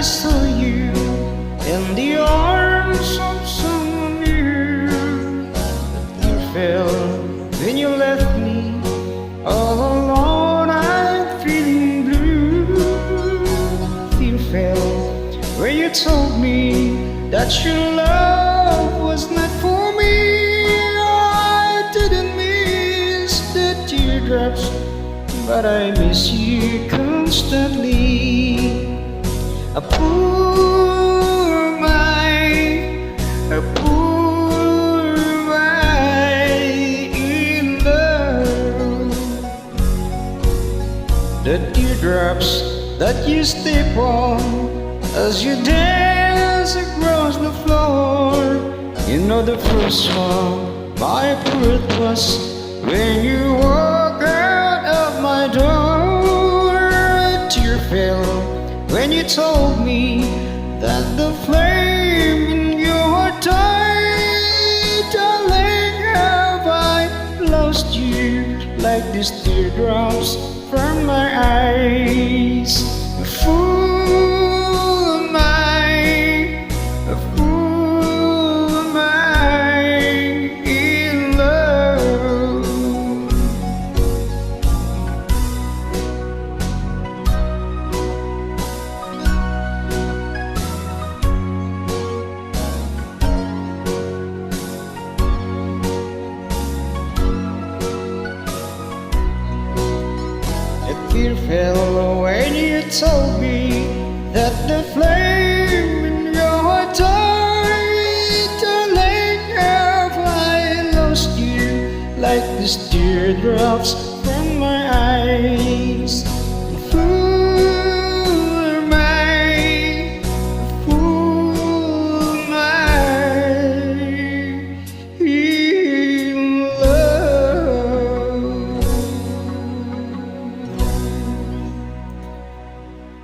saw you in the arms of someone new. You fell when you left me all alone. I'm feeling blue. You fell when you told me that your love was not for me. I didn't miss the teardrops, but I miss you constantly. A poor mind in love. The teardrops that you step on as you dance across the floor. You know the first one my birth was when you walk out of my door. A tear fell when you told me that the flame in your heart died. Darling, have I lost you like these teardrops from my eyes? A fool am I, a fool am I in love. A tear fell when you told me that the flame in your heart died. Darling, have I lost you like these teardrops from my eyes?